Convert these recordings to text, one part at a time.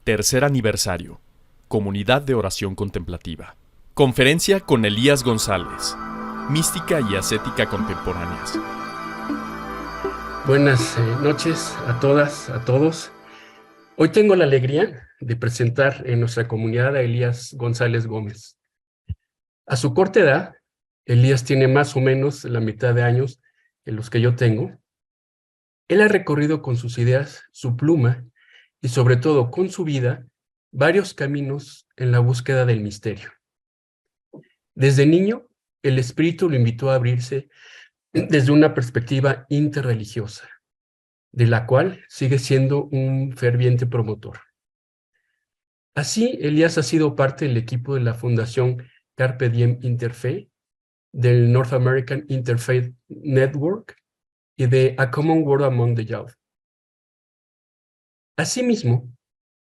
Tercer aniversario. Comunidad de oración contemplativa. Conferencia con Elías González. Mística y ascética contemporáneas. Buenas noches a todas, a todos. Hoy tengo la alegría de presentar en nuestra comunidad a Elías González Gómez. A su corta edad, Elías tiene más o menos la mitad de años que los que yo tengo. Él ha recorrido con sus ideas, su pluma y sobre todo con su vida varios caminos en la búsqueda del misterio. Desde niño, el espíritu lo invitó a abrirse desde una perspectiva interreligiosa, de la cual sigue siendo un ferviente promotor. Así, Elías ha sido parte del equipo de la Fundación Carpe Diem Interfaith, del North American Interfaith Network y de A Common Word Among the Youth. Asimismo,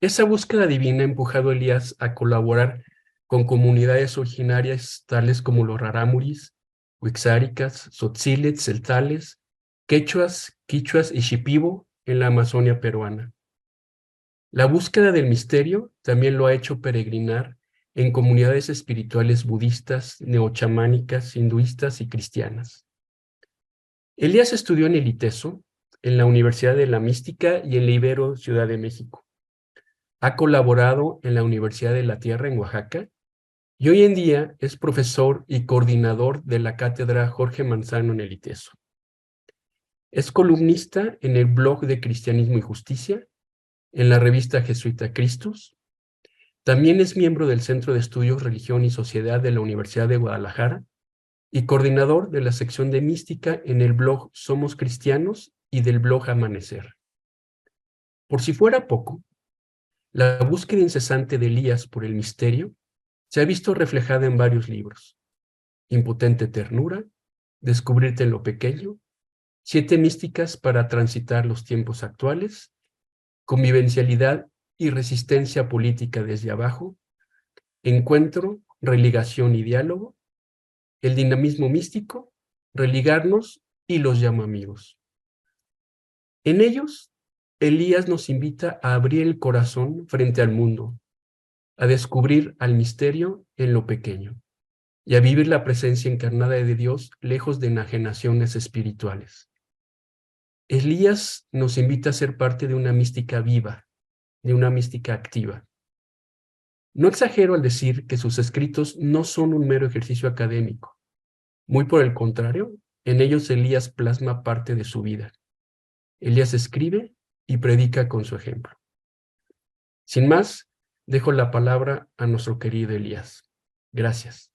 esa búsqueda divina ha empujado a Elías a colaborar con comunidades originarias tales como los rarámuris, huixáricas, tzotziles, celtales, quechuas, quichuas y shipibo en la Amazonia peruana. La búsqueda del misterio también lo ha hecho peregrinar en comunidades espirituales budistas, neochamánicas, hinduistas y cristianas. Elías estudió en el ITESO, en la Universidad de la Mística y en la Ibero Ciudad de México. Ha colaborado en la Universidad de la Tierra en Oaxaca y hoy en día es profesor y coordinador de la cátedra Jorge Manzano en el ITESO. Es columnista en el blog de Cristianismo y Justicia, en la revista jesuita Christus. También es miembro del Centro de Estudios Religión y Sociedad de la Universidad de Guadalajara y coordinador de la sección de mística en el blog Somos Cristianos y del blog Amanecer. Por si fuera poco, la búsqueda incesante de Elías por el misterio se ha visto reflejada en varios libros: Impotente Ternura, Descubrirte en lo Pequeño, 7 místicas para transitar los tiempos actuales, Convivencialidad y resistencia política desde abajo, Encuentro, religación y diálogo, El dinamismo místico, Religarnos y Los llamo amigos. En ellos, Elías nos invita a abrir el corazón frente al mundo, a descubrir al misterio en lo pequeño y a vivir la presencia encarnada de Dios lejos de enajenaciones espirituales. Elías nos invita a ser parte de una mística viva, de una mística activa. No exagero al decir que sus escritos no son un mero ejercicio académico. Muy por el contrario, en ellos Elías plasma parte de su vida. Elías escribe y predica con su ejemplo. Sin más, dejo la palabra a nuestro querido Elías. Gracias.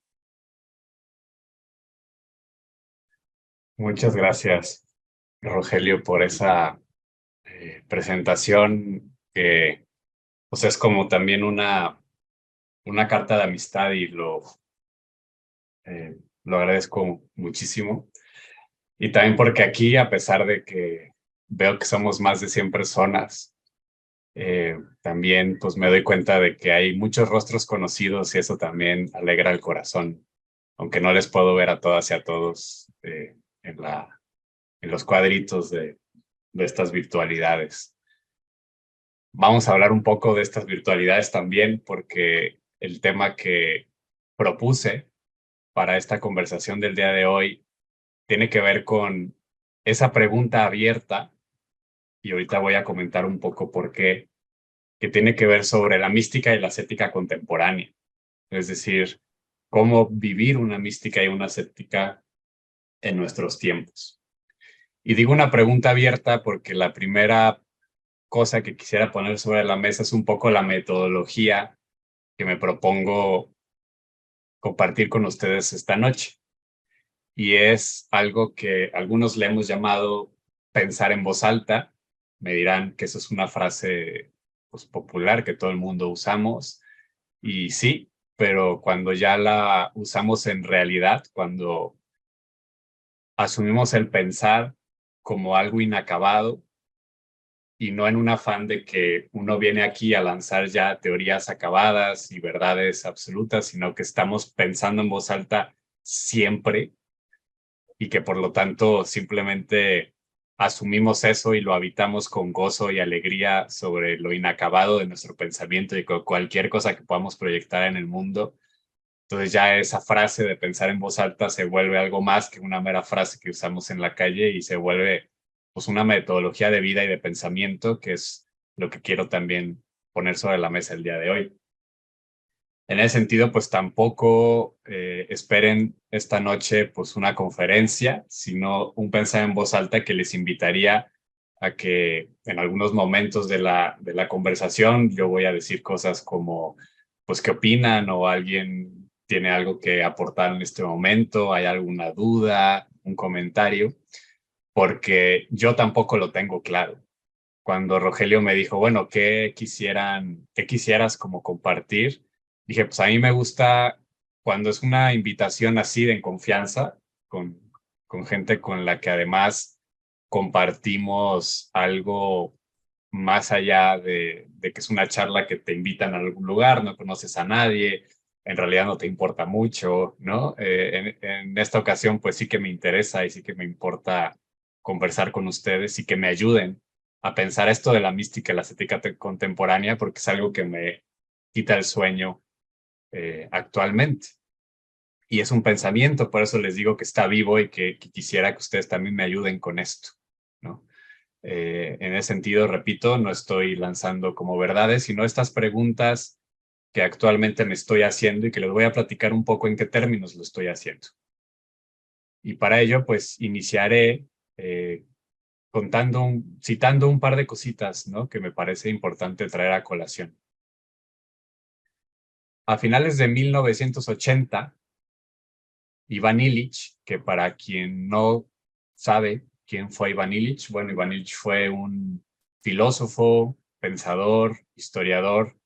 Muchas gracias, Rogelio, por esa presentación que pues es como también una carta de amistad y lo agradezco muchísimo. Y también porque aquí, a pesar de que veo que somos más de 100 personas, también pues me doy cuenta de que hay muchos rostros conocidos y eso también alegra el corazón, aunque no les puedo ver a todas y a todos en los cuadritos de estas virtualidades. Vamos a hablar un poco de estas virtualidades también porque el tema que propuse para esta conversación del día de hoy tiene que ver con esa pregunta abierta, y ahorita voy a comentar un poco por qué, que tiene que ver sobre la mística y la ascética contemporánea. Es decir, cómo vivir una mística y una ascética en nuestros tiempos. Y digo una pregunta abierta porque la primera cosa que quisiera poner sobre la mesa es un poco la metodología que me propongo compartir con ustedes esta noche. Y es algo que algunos le hemos llamado pensar en voz alta. Me dirán que eso es una frase pues, popular que todo el mundo usamos. Y sí, pero cuando ya la usamos en realidad, cuando asumimos el pensar como algo inacabado y no en un afán de que uno viene aquí a lanzar ya teorías acabadas y verdades absolutas, sino que estamos pensando en voz alta siempre y que por lo tanto simplemente asumimos eso y lo habitamos con gozo y alegría sobre lo inacabado de nuestro pensamiento y con cualquier cosa que podamos proyectar en el mundo. Entonces ya esa frase de pensar en voz alta se vuelve algo más que una mera frase que usamos en la calle y se vuelve pues una metodología de vida y de pensamiento, que es lo que quiero también poner sobre la mesa el día de hoy. En ese sentido, pues tampoco esperen esta noche pues una conferencia, sino un pensar en voz alta que les invitaría a que en algunos momentos de la conversación yo voy a decir cosas como, pues, ¿qué opinan? O alguien tiene algo que aportar en este momento, hay alguna duda, un comentario, porque yo tampoco lo tengo claro. Cuando Rogelio me dijo, bueno, qué quisieras como compartir? Dije, pues a mí me gusta cuando es una invitación así de en confianza, con, con gente con la que además compartimos algo más allá de que es una charla que te invitan a algún lugar, no conoces a nadie, en realidad no te importa mucho, ¿no? En esta ocasión, pues sí que me interesa y sí que me importa conversar con ustedes y que me ayuden a pensar esto de la mística y la estética contemporánea, porque es algo que me quita el sueño actualmente. Y es un pensamiento, por eso les digo que está vivo y que quisiera que ustedes también me ayuden con esto, ¿no? En ese sentido, repito, no estoy lanzando como verdades, sino estas preguntas que actualmente me estoy haciendo y que les voy a platicar un poco en qué términos lo estoy haciendo. Y para ello, pues iniciaré citando un par de cositas, ¿no? Que me parece importante traer a colación. A finales de 1980, Iván Illich, que para quien no sabe quién fue Iván Illich, bueno, Iván Illich fue un filósofo, pensador, historiador,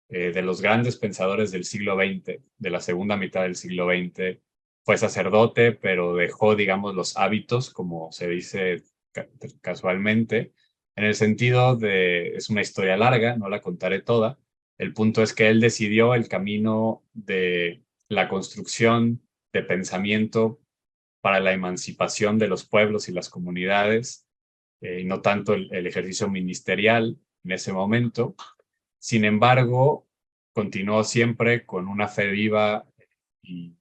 de los grandes pensadores del siglo XX, de la segunda mitad del siglo XX. Fue sacerdote, pero dejó, digamos, los hábitos, como se dice casualmente, en el sentido de, es una historia larga, no la contaré toda. El punto es que él decidió el camino de la construcción de pensamiento para la emancipación de los pueblos y las comunidades, y no tanto el ejercicio ministerial en ese momento. Sin embargo, continuó siempre con una fe viva y,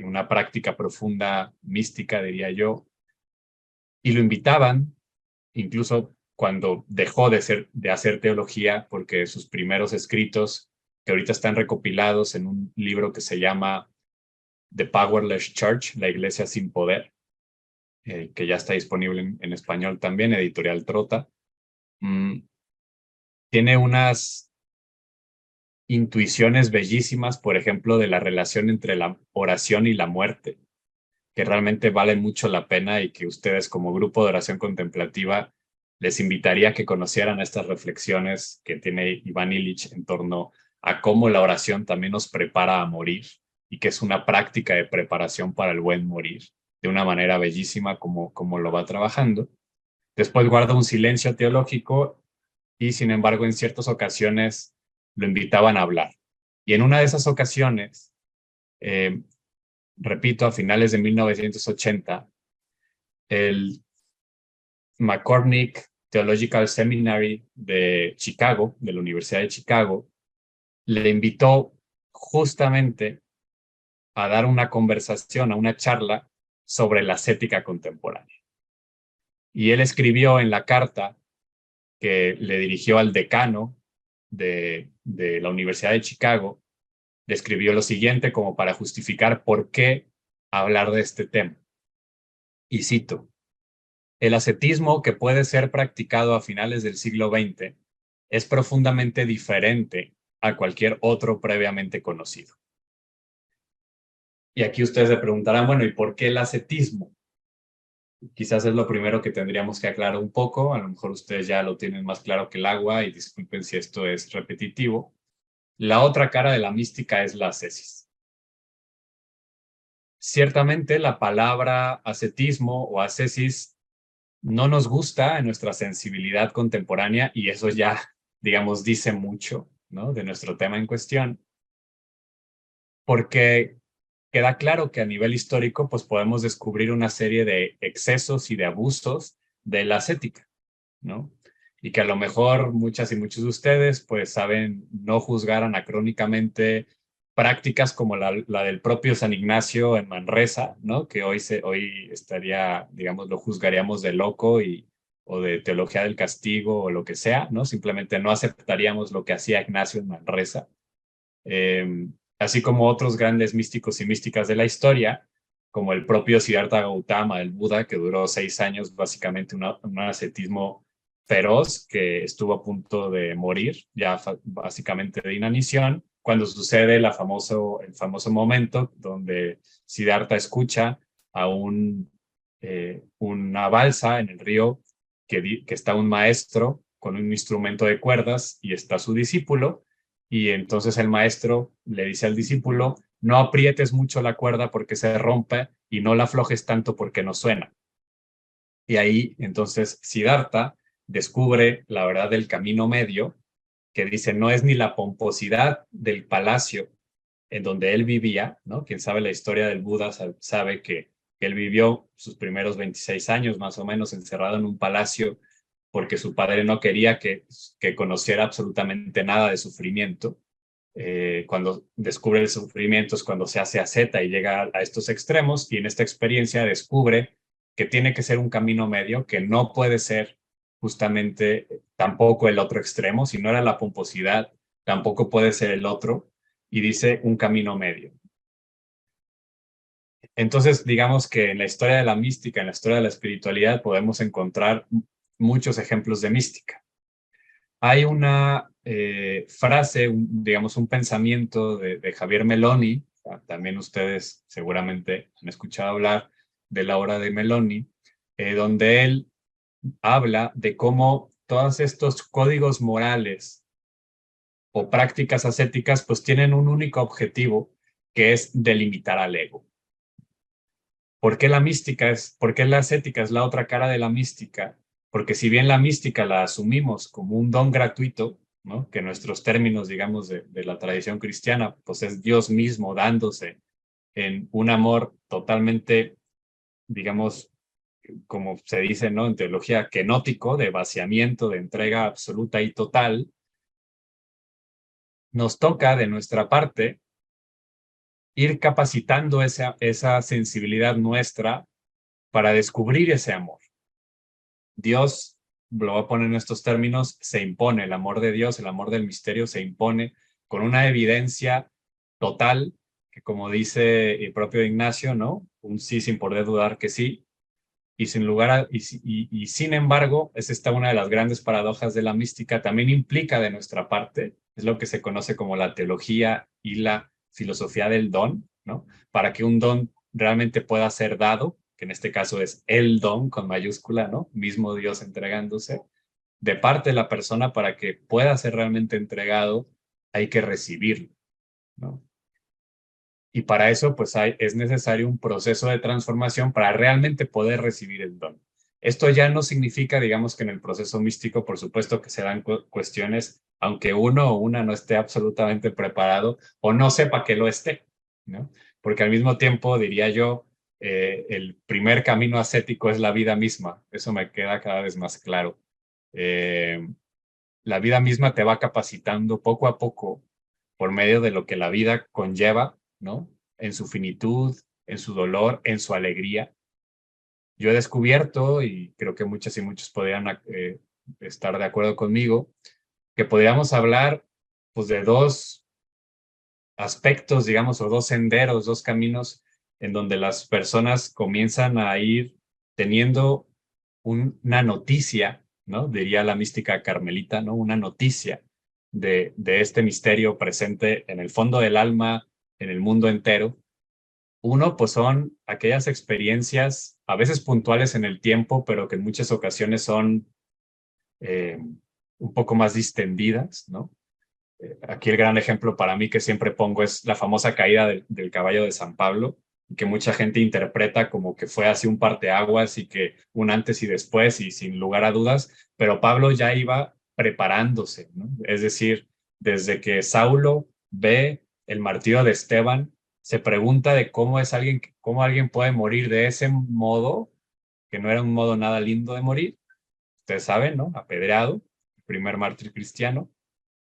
una práctica profunda mística, diría yo, y lo invitaban, incluso cuando dejó de hacer teología, porque sus primeros escritos, que ahorita están recopilados en un libro que se llama The Powerless Church, la Iglesia sin Poder, que ya está disponible en español también, editorial Trota, tiene unas intuiciones bellísimas, por ejemplo, de la relación entre la oración y la muerte, que realmente vale mucho la pena y que ustedes como grupo de oración contemplativa les invitaría a que conocieran estas reflexiones que tiene Iván Illich en torno a cómo la oración también nos prepara a morir y que es una práctica de preparación para el buen morir, de una manera bellísima como lo va trabajando. Después guarda un silencio teológico y, sin embargo, en ciertas ocasiones lo invitaban a hablar. Y en una de esas ocasiones, repito, a finales de 1980, el McCormick Theological Seminary de Chicago, de la Universidad de Chicago, le invitó justamente a dar una conversación, a una charla sobre la ascética contemporánea. Y él escribió en la carta que le dirigió al decano de la Universidad de Chicago, le escribió lo siguiente como para justificar por qué hablar de este tema. Y cito, el ascetismo que puede ser practicado a finales del siglo XX es profundamente diferente a cualquier otro previamente conocido. Y aquí ustedes se preguntarán, bueno, ¿y por qué el ascetismo? Quizás es lo primero que tendríamos que aclarar un poco, a lo mejor ustedes ya lo tienen más claro que el agua y disculpen si esto es repetitivo. La otra cara de la mística es la ascesis. Ciertamente la palabra ascetismo o ascesis no nos gusta en nuestra sensibilidad contemporánea y eso ya, digamos, dice mucho, ¿no? De nuestro tema en cuestión, porque queda claro que a nivel histórico pues podemos descubrir una serie de excesos y de abusos de la ascética, ¿no? Y que a lo mejor muchas y muchos de ustedes pues saben no juzgar anacrónicamente prácticas como la del propio San Ignacio en Manresa, ¿no? Que hoy estaría, digamos, lo juzgaríamos de loco o de teología del castigo o lo que sea, ¿no? Simplemente no aceptaríamos lo que hacía Ignacio en Manresa. Así como otros grandes místicos y místicas de la historia, como el propio Siddhartha Gautama, el Buda, que duró 6 años, básicamente un ascetismo feroz, que estuvo a punto de morir, ya básicamente de inanición, cuando sucede el famoso momento donde Siddhartha escucha a una balsa en el río, que está un maestro con un instrumento de cuerdas y está su discípulo, y entonces el maestro le dice al discípulo: no aprietes mucho la cuerda porque se rompe y no la aflojes tanto porque no suena. Y ahí entonces Siddhartha descubre la verdad del camino medio, que dice: no es ni la pomposidad del palacio en donde él vivía, ¿no? Quien sabe la historia del Buda sabe que él vivió sus primeros 26 años más o menos encerrado en un palacio porque su padre no quería que conociera absolutamente nada de sufrimiento. Cuando descubre el sufrimiento es cuando se hace asceta y llega a estos extremos, y en esta experiencia descubre que tiene que ser un camino medio, que no puede ser justamente tampoco el otro extremo. Si no era la pomposidad, tampoco puede ser el otro, y dice un camino medio. Entonces, digamos que en la historia de la mística, en la historia de la espiritualidad, podemos encontrar muchos ejemplos de mística. Hay una frase, digamos un pensamiento de Javier Meloni, también ustedes seguramente han escuchado hablar de la obra de Meloni, donde él habla de cómo todos estos códigos morales o prácticas ascéticas pues tienen un único objetivo, que es delimitar al ego. ¿Por qué la ascética es la otra cara de la mística? Porque si bien la mística la asumimos como un don gratuito, ¿no? Que en nuestros términos, digamos, de la tradición cristiana, pues es Dios mismo dándose en un amor totalmente, digamos, como se dice, ¿no? En teología, kenótico, de vaciamiento, de entrega absoluta y total. Nos toca de nuestra parte ir capacitando esa sensibilidad nuestra para descubrir ese amor. Dios, lo voy a poner en estos términos, se impone, el amor de Dios, el amor del misterio se impone con una evidencia total, que como dice el propio Ignacio, ¿no? Un sí sin poder dudar que sí, y sin embargo, es esta una de las grandes paradojas de la mística, también implica de nuestra parte, es lo que se conoce como la teología y la filosofía del don, ¿no? Para que un don realmente pueda ser dado, que en este caso es el don con mayúscula, ¿no? Mismo Dios entregándose, de parte de la persona. Para que pueda ser realmente entregado, hay que recibirlo, ¿no? Y para eso, pues es necesario un proceso de transformación para realmente poder recibir el don. Esto ya no significa, digamos, que en el proceso místico, por supuesto que se dan cuestiones, aunque uno o una no esté absolutamente preparado o no sepa que lo esté, ¿no? Porque al mismo tiempo, diría yo, el primer camino ascético es la vida misma. Eso me queda cada vez más claro. La vida misma te va capacitando poco a poco por medio de lo que la vida conlleva, ¿no? En su finitud, en su dolor, en su alegría. Yo he descubierto, y creo que muchas y muchos podrían estar de acuerdo conmigo, que podríamos hablar pues de dos aspectos, digamos, o dos senderos, dos caminos en donde las personas comienzan a ir teniendo una noticia, ¿no? Diría la mística carmelita, ¿no? Una noticia de este misterio presente en el fondo del alma, en el mundo entero. Uno, pues son aquellas experiencias, a veces puntuales en el tiempo, pero que en muchas ocasiones son un poco más distendidas, ¿no? Aquí el gran ejemplo para mí que siempre pongo es la famosa caída del caballo de San Pablo, que mucha gente interpreta como que fue así un parteaguas y que un antes y después y sin lugar a dudas, pero Pablo ya iba preparándose, ¿no? Es decir, desde que Saulo ve el martirio de Esteban, se pregunta de cómo alguien puede morir de ese modo que no era un modo nada lindo de morir. Ustedes saben, ¿no? Apedreado, el primer mártir cristiano.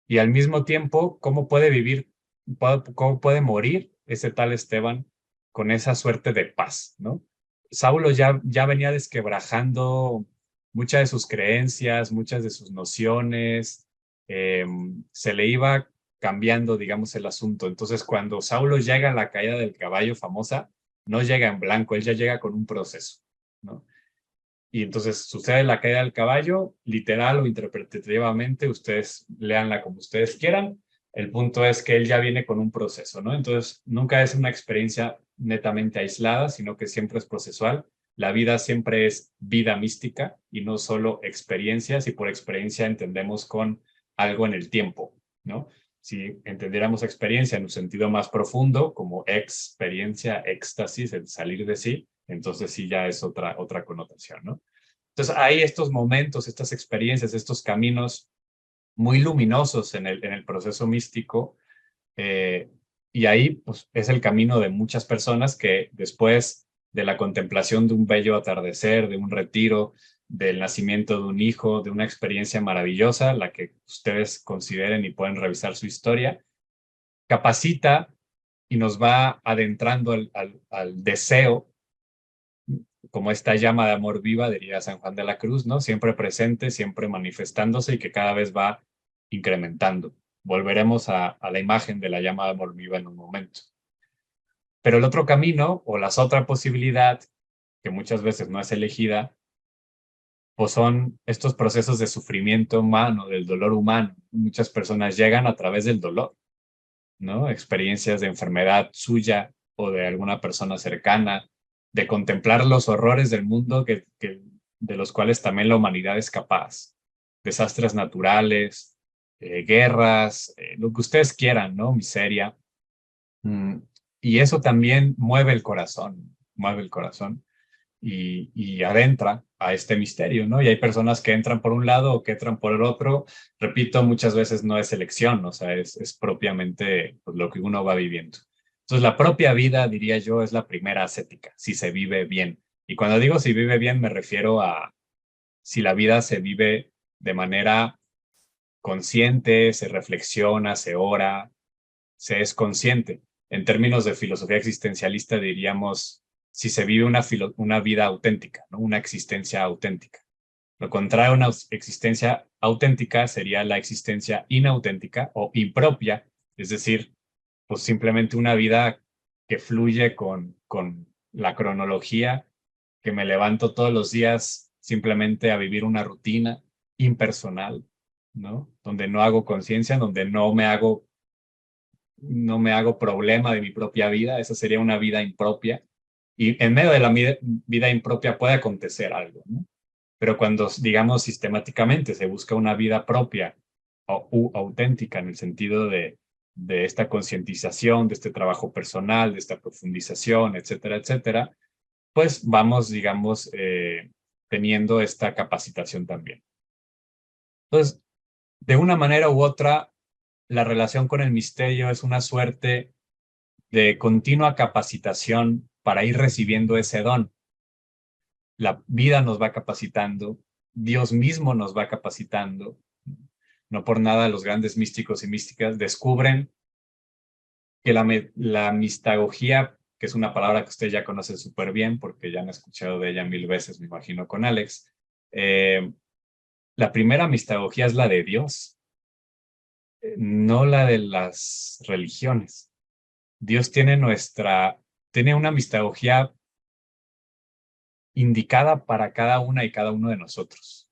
Y al mismo tiempo, ¿cómo puede vivir, cómo puede morir ese tal Esteban con esa suerte de paz, ¿no? Saulo ya venía desquebrajando muchas de sus creencias, muchas de sus nociones, se le iba cambiando, digamos, el asunto. Entonces, cuando Saulo llega a la caída del caballo famosa, no llega en blanco, él ya llega con un proceso, ¿no? Y entonces sucede la caída del caballo, literal o interpretativamente, ustedes leanla como ustedes quieran. El punto es que él ya viene con un proceso, ¿no? Entonces, nunca es una experiencia netamente aislada, sino que siempre es procesual. La vida siempre es vida mística y no solo experiencias, y por experiencia entendemos con algo en el tiempo, ¿no? Si entendiéramos experiencia en un sentido más profundo, como experiencia, éxtasis, el salir de sí, entonces sí ya es otra connotación, ¿no? Entonces hay estos momentos, estas experiencias, estos caminos muy luminosos en el proceso místico, y ahí pues, es el camino de muchas personas que después de la contemplación de un bello atardecer, de un retiro, del nacimiento de un hijo, de una experiencia maravillosa, la que ustedes consideren y pueden revisar su historia, capacita y nos va adentrando al deseo, como esta llama de amor viva, diría San Juan de la Cruz, ¿no? Siempre presente, siempre manifestándose y que cada vez va incrementando. Volveremos a la imagen de la llama de amor viva en un momento. Pero el otro camino, o la otra posibilidad, que muchas veces no es elegida, pues son estos procesos de sufrimiento humano, del dolor humano. Muchas personas llegan a través del dolor, ¿no? Experiencias de enfermedad suya o de alguna persona cercana, de contemplar los horrores del mundo de los cuales también la humanidad es capaz. Desastres naturales, guerras, lo que ustedes quieran, ¿no? Miseria. Mm, Y eso también mueve el corazón y adentra a este misterio, ¿no? Y hay personas que entran por un lado o que entran por el otro. Repito, muchas veces no es elección, o sea, es propiamente pues, lo que uno va viviendo. Entonces, la propia vida, diría yo, es la primera ascética, si se vive bien. Y cuando digo si vive bien, me refiero a si la vida se vive de manera consciente, se reflexiona, se ora, se es consciente. En términos de filosofía existencialista diríamos si se vive una vida auténtica, ¿no? Una existencia auténtica. Lo contrario a una existencia auténtica sería la existencia inauténtica o impropia, es decir, pues simplemente una vida que fluye con la cronología, que me levanto todos los días simplemente a vivir una rutina impersonal, ¿no? Donde no hago conciencia, donde no me hago problema de mi propia vida, esa sería una vida impropia. Y en medio de la vida impropia puede acontecer algo, ¿no? Pero cuando, digamos, sistemáticamente se busca una vida propia o auténtica en el sentido de esta concientización, de este trabajo personal, de esta profundización, etcétera, etcétera, pues vamos, digamos, teniendo esta capacitación también. Entonces, de una manera u otra, la relación con el misterio es una suerte de continua capacitación para ir recibiendo ese don. La vida nos va capacitando, Dios mismo nos va capacitando. No por nada los grandes místicos y místicas descubren que la mistagogía, que es una palabra que usted ya conoce súper bien porque ya han escuchado de ella 1000 veces, me imagino, con Alex. La primera mistagogía es la de Dios, no la de las religiones. Dios tiene una mistagogía indicada para cada una y cada uno de nosotros.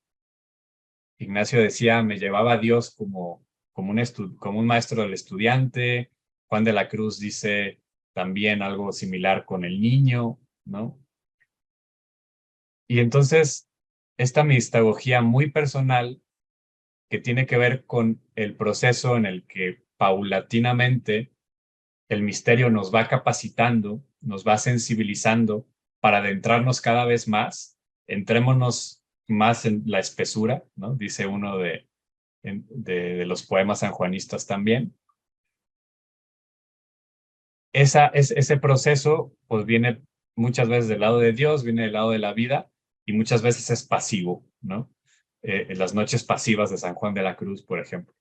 Ignacio decía, me llevaba a Dios como un maestro del estudiante. Juan de la Cruz dice también algo similar con el niño, ¿no? Y entonces, esta mistagogía muy personal que tiene que ver con el proceso en el que paulatinamente el misterio nos va capacitando, nos va sensibilizando para adentrarnos cada vez más, entrémonos más en la espesura, ¿no? Dice uno de los poemas sanjuanistas también. Ese proceso pues viene muchas veces del lado de Dios, viene del lado de la vida, y muchas veces es pasivo, ¿no? En las noches pasivas de San Juan de la Cruz, por ejemplo.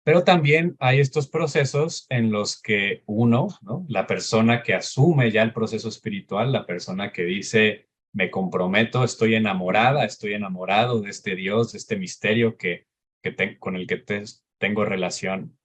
Pero también hay estos procesos en los que uno, ¿no? La persona que asume ya el proceso espiritual, la persona que dice, me comprometo, estoy enamorada, estoy enamorado de este Dios, de este misterio con el que tengo relación,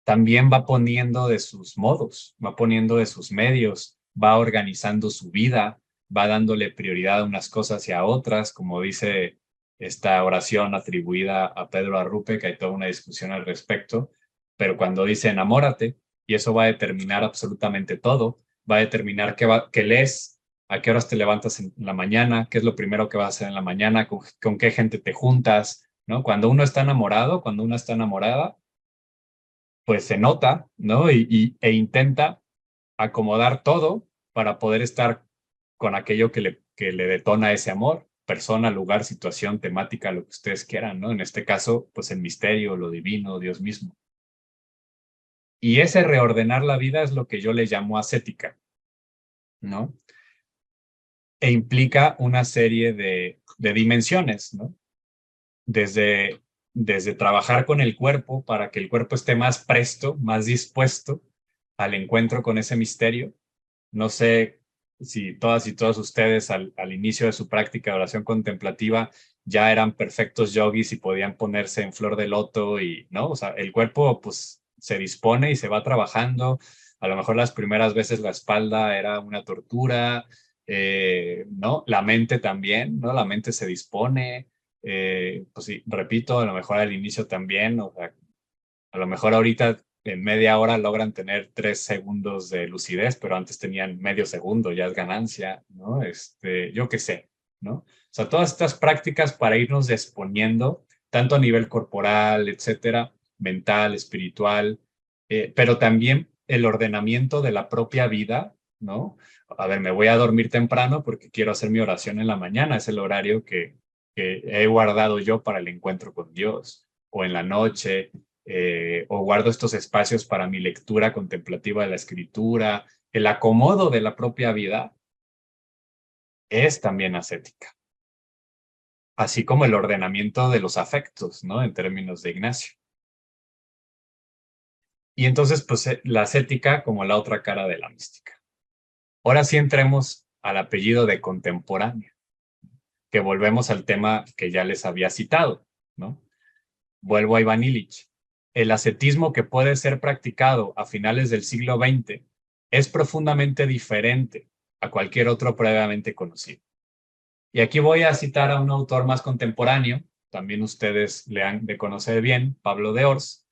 también va poniendo de sus modos, va poniendo de sus medios, va organizando su vida, va dándole prioridad a unas cosas y a otras, como dice esta oración atribuida a Pedro Arrupe, que hay toda una discusión al respecto, pero cuando dice enamórate, y eso va a determinar absolutamente todo, va a determinar qué lees, a qué horas te levantas en la mañana, qué es lo primero que vas a hacer en la mañana, con qué gente te juntas, ¿no? Cuando uno está enamorado, cuando una está enamorada, pues se nota, ¿no? E intenta acomodar todo para poder estar con aquello que le detona ese amor, persona, lugar, situación, temática, lo que ustedes quieran, ¿no? En este caso, pues el misterio, lo divino, Dios mismo. Y ese reordenar la vida es lo que yo le llamo ascética, ¿no? E implica una serie de dimensiones, ¿no? Desde trabajar con el cuerpo para que el cuerpo esté más presto, más dispuesto al encuentro con ese misterio. No sé si todas y todos ustedes al inicio de su práctica de oración contemplativa ya eran perfectos yogis y podían ponerse en flor de loto y, ¿no? O sea, el cuerpo pues se dispone y se va trabajando. A lo mejor las primeras veces la espalda era una tortura, ¿no? La mente también, ¿no? La mente se dispone. Pues sí, repito, a lo mejor al inicio también, o sea, a lo mejor ahorita en media hora logran tener 3 segundos de lucidez, pero antes tenían medio segundo, ya es ganancia, ¿no? Yo qué sé, ¿no? O sea, todas estas prácticas para irnos disponiendo, tanto a nivel corporal, etcétera, mental, espiritual, pero también el ordenamiento de la propia vida, ¿no? A ver, me voy a dormir temprano porque quiero hacer mi oración en la mañana, es el horario que he guardado yo para el encuentro con Dios, o en la noche, o guardo estos espacios para mi lectura contemplativa de la escritura. El acomodo de la propia vida es también ascética, así como el ordenamiento de los afectos, ¿no? En términos de Ignacio. Y entonces, pues, la ascética como la otra cara de la mística. Ahora sí entremos al apellido de contemporánea, que volvemos al tema que ya les había citado, ¿no? Vuelvo a Iván Illich. El ascetismo que puede ser practicado a finales del siglo XX es profundamente diferente a cualquier otro previamente conocido. Y aquí voy a citar a un autor más contemporáneo, también ustedes le han de conocer bien, Pablo de Ors,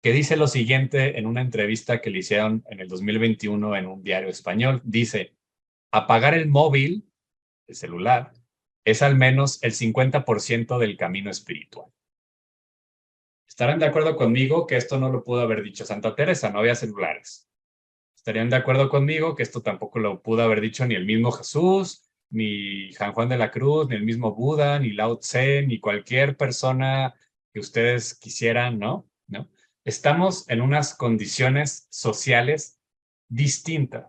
que dice lo siguiente en una entrevista que le hicieron en el 2021 en un diario español. Dice, apagar el móvil, el celular, es al menos el 50% del camino espiritual. Estarán de acuerdo conmigo que esto no lo pudo haber dicho Santa Teresa, no había celulares. Estarían de acuerdo conmigo que esto tampoco lo pudo haber dicho ni el mismo Jesús, ni San Juan de la Cruz, ni el mismo Buda, ni Lao Tse, ni cualquier persona que ustedes quisieran, ¿no? ¿No? Estamos en unas condiciones sociales distintas,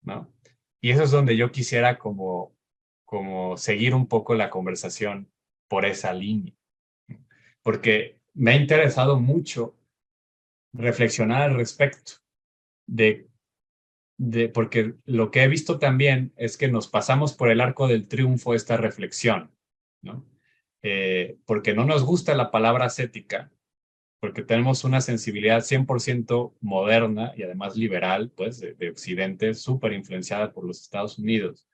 ¿no? Y eso es donde yo quisiera como seguir un poco la conversación por esa línea, porque me ha interesado mucho reflexionar al respecto porque lo que he visto también es que nos pasamos por el arco del triunfo esta reflexión, ¿no? Porque no nos gusta la palabra ascética, porque tenemos una sensibilidad 100% moderna y además liberal, pues, de Occidente, súper influenciada por los Estados Unidos.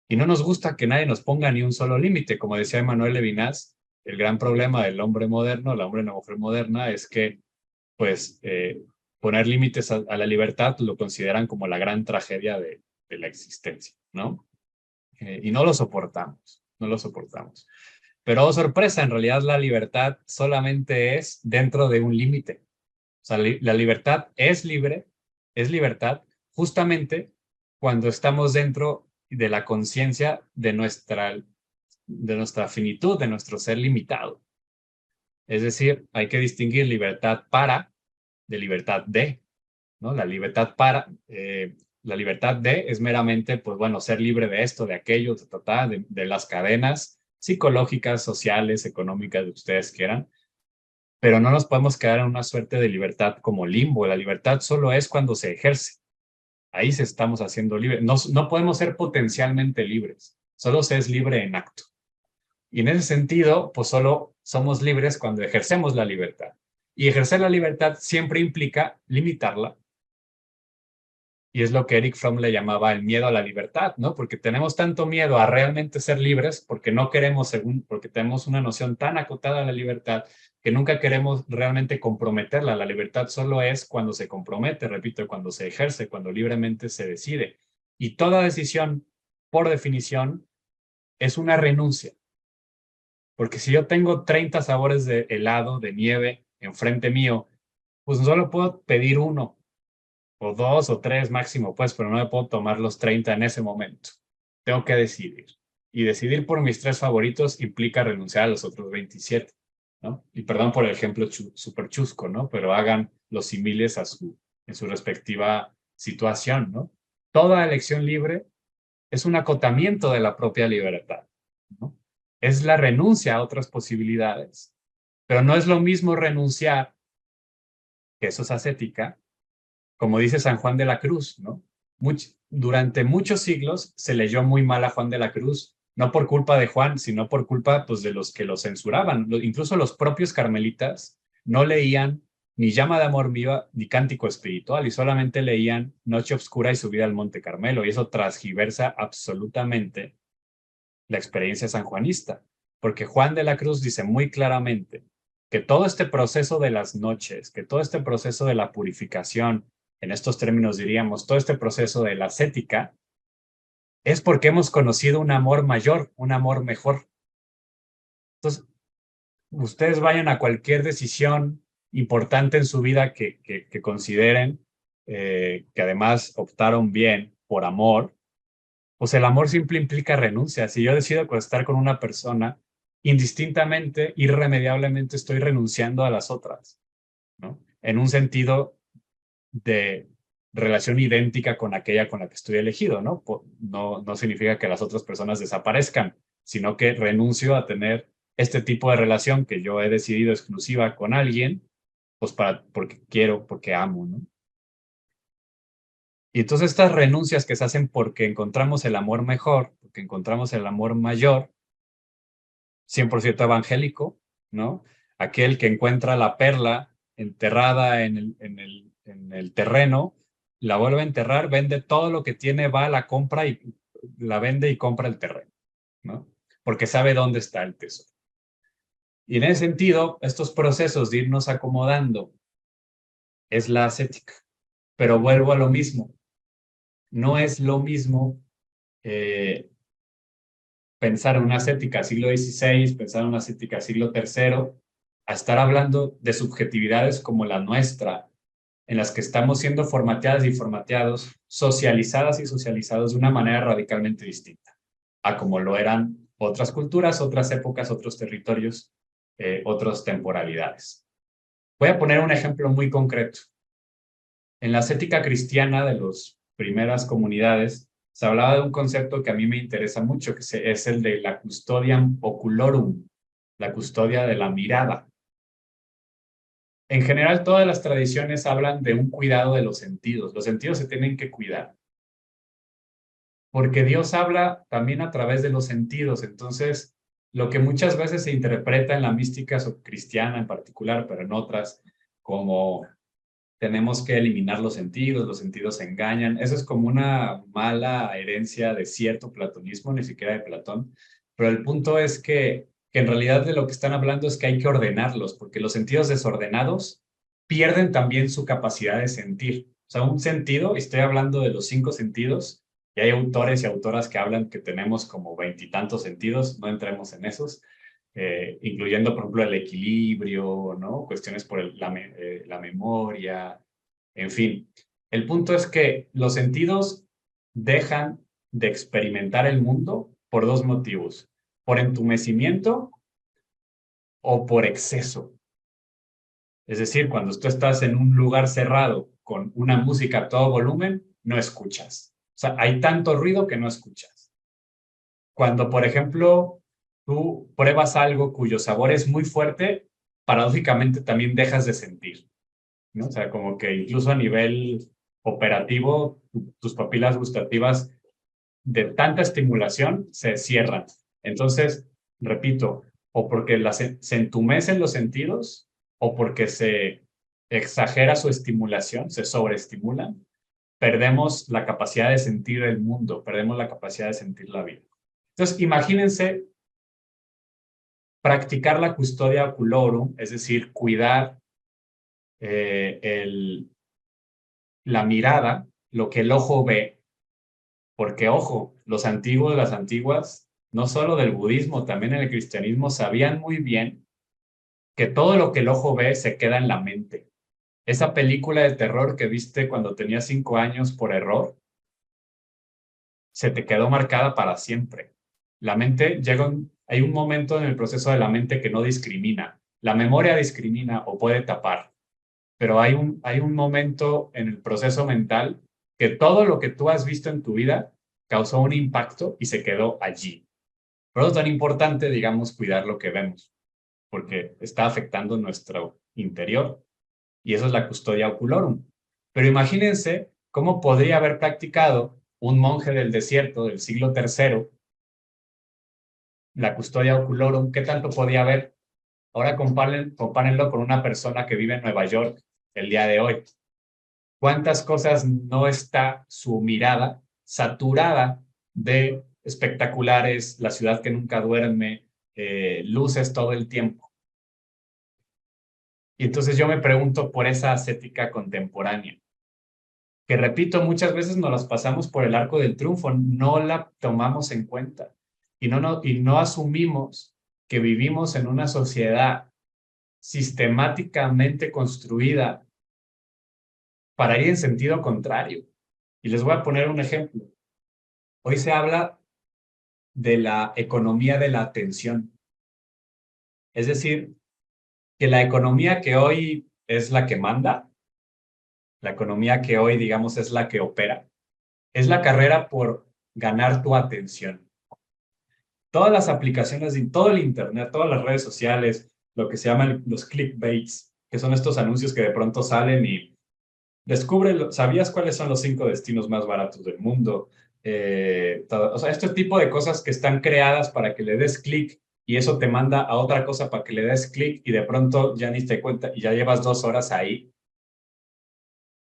Y no nos gusta que nadie nos ponga ni un solo límite. Como decía Emmanuel Levinas, el gran problema del hombre moderno, la hombre y la mujer moderna, es que pues poner límites a la libertad lo consideran como la gran tragedia de la existencia, ¿no? Y no lo soportamos, no lo soportamos. Pero oh, sorpresa, en realidad la libertad solamente es dentro de un límite. O sea, la libertad es libre, es libertad justamente cuando estamos dentro de la conciencia de nuestra finitud, de nuestro ser limitado. Es decir, hay que distinguir libertad para de libertad de, ¿no? La libertad para, La libertad de es meramente, pues bueno, ser libre de esto, de aquello, de las cadenas psicológicas, sociales, económicas, que ustedes quieran, pero no nos podemos quedar en una suerte de libertad como limbo. La libertad solo es cuando se ejerce. Ahí se estamos haciendo libres. No podemos ser potencialmente libres, solo se es libre en acto. Y en ese sentido, pues solo somos libres cuando ejercemos la libertad. Y ejercer la libertad siempre implica limitarla. Y es lo que Eric Fromm le llamaba el miedo a la libertad, ¿no? Porque tenemos tanto miedo a realmente ser libres, porque no queremos, porque tenemos una noción tan acotada de la libertad, que nunca queremos realmente comprometerla. La libertad solo es cuando se compromete, repito, cuando se ejerce, cuando libremente se decide. Y toda decisión, por definición, es una renuncia. Porque si yo tengo 30 sabores de helado, de nieve, enfrente mío, pues solo puedo pedir uno, o dos, o tres máximo, pues, pero no me puedo tomar los 30 en ese momento. Tengo que decidir. Y decidir por mis 3 favoritos implica renunciar a los otros 27, ¿no? Y perdón por el ejemplo súper chusco, ¿no? Pero hagan los símiles en su respectiva situación, ¿no? Toda elección libre es un acotamiento de la propia libertad, ¿no? Es la renuncia a otras posibilidades. Pero no es lo mismo renunciar, que eso es ascética, como dice San Juan de la Cruz, ¿no? Durante muchos siglos se leyó muy mal a Juan de la Cruz, no por culpa de Juan, sino por culpa, pues, de los que lo censuraban. Incluso los propios carmelitas no leían ni Llama de Amor Viva ni Cántico Espiritual, y solamente leían Noche Obscura y Subida al Monte Carmelo, y eso transgiversa absolutamente la experiencia sanjuanista, porque Juan de la Cruz dice muy claramente que todo este proceso de las noches, que todo este proceso de la purificación, en estos términos diríamos, todo este proceso de la ascética, es porque hemos conocido un amor mayor, un amor mejor. Entonces, ustedes vayan a cualquier decisión importante en su vida que consideren, que además optaron bien por amor, pues el amor simple implica renuncia. Si yo decido estar con una persona, indistintamente, irremediablemente estoy renunciando a las otras, ¿no? En un sentido de relación idéntica con aquella con la que estoy elegido, ¿no? No significa que las otras personas desaparezcan, sino que renuncio a tener este tipo de relación que yo he decidido exclusiva con alguien, pues porque quiero, porque amo, ¿no? Y entonces estas renuncias que se hacen porque encontramos el amor mejor, porque encontramos el amor mayor, 100% evangélico, ¿no? Aquel que encuentra la perla enterrada en el terreno, la vuelve a enterrar, vende todo lo que tiene, va a la compra y la vende y compra el terreno, ¿no? Porque sabe dónde está el tesoro. Y en ese sentido, estos procesos de irnos acomodando es la ascética. Pero vuelvo a lo mismo. No es lo mismo pensar en una ascética siglo XVI, pensar en una ascética siglo III, a estar hablando de subjetividades como la nuestra, en las que estamos siendo formateadas y formateados, socializadas y socializados de una manera radicalmente distinta a como lo eran otras culturas, otras épocas, otros territorios, otras temporalidades. Voy a poner un ejemplo muy concreto. En la ascética cristiana de las primeras comunidades, se hablaba de un concepto que a mí me interesa mucho, que es el de la custodiam oculorum, la custodia de la mirada. En general, todas las tradiciones hablan de un cuidado de los sentidos. Los sentidos se tienen que cuidar. Porque Dios habla también a través de los sentidos. Entonces, lo que muchas veces se interpreta en la mística cristiana en particular, pero en otras, como tenemos que eliminar los sentidos engañan. Eso es como una mala herencia de cierto platonismo, ni siquiera de Platón. Pero el punto es que en realidad de lo que están hablando es que hay que ordenarlos, porque los sentidos desordenados pierden también su capacidad de sentir. O sea, un sentido, y estoy hablando de los 5 sentidos, y hay autores y autoras que hablan que tenemos como 20 y tantos sentidos, no entremos en esos, incluyendo, por ejemplo, el equilibrio, ¿no? Cuestiones por la memoria, en fin. El punto es que los sentidos dejan de experimentar el mundo por 2 motivos: por entumecimiento o por exceso. Es decir, cuando tú estás en un lugar cerrado con una música a todo volumen, no escuchas. O sea, hay tanto ruido que no escuchas. Cuando, por ejemplo, tú pruebas algo cuyo sabor es muy fuerte, paradójicamente también dejas de sentir, ¿no? O sea, como que incluso a nivel operativo, tus papilas gustativas de tanta estimulación se cierran. Entonces, repito, o porque se entumecen los sentidos o porque se exagera su estimulación, se sobreestimulan, perdemos la capacidad de sentir el mundo, perdemos la capacidad de sentir la vida. Entonces, imagínense practicar la custodia oculorum, es decir, cuidar la mirada, lo que el ojo ve, porque ojo, los antiguos, las antiguas, no solo del budismo, también en el cristianismo, sabían muy bien que todo lo que el ojo ve se queda en la mente. Esa película de terror que viste cuando tenías 5 años por error, se te quedó marcada para siempre. La mente hay un momento en el proceso de la mente que no discrimina. La memoria discrimina o puede tapar, pero hay un momento en el proceso mental que todo lo que tú has visto en tu vida causó un impacto y se quedó allí. Por eso es tan importante, digamos, cuidar lo que vemos, porque está afectando nuestro interior y eso es la custodia oculorum. Pero imagínense cómo podría haber practicado un monje del desierto del siglo III la custodia oculorum, ¿qué tanto podía haber? Ahora compárenlo con una persona que vive en Nueva York el día de hoy. ¿Cuántas cosas no está su mirada saturada de espectaculares, la ciudad que nunca duerme, luces todo el tiempo? Y entonces yo me pregunto por esa ascética contemporánea, que repito, muchas veces nos las pasamos por el arco del triunfo, no la tomamos en cuenta y no asumimos que vivimos en una sociedad sistemáticamente construida para ir en sentido contrario. Y les voy a poner un ejemplo. Hoy se habla de la economía de la atención. Es decir, que la economía que hoy es la que manda, la economía que hoy, digamos, es la que opera, es la carrera por ganar tu atención. Todas las aplicaciones, todo el Internet, todas las redes sociales, lo que se llaman los clickbaits, que son estos anuncios que de pronto salen y ¿sabías cuáles son los 5 destinos más baratos del mundo? O sea, este tipo de cosas que están creadas para que le des clic y eso te manda a otra cosa para que le des clic y de pronto ya ni te cuenta y ya llevas 2 horas ahí.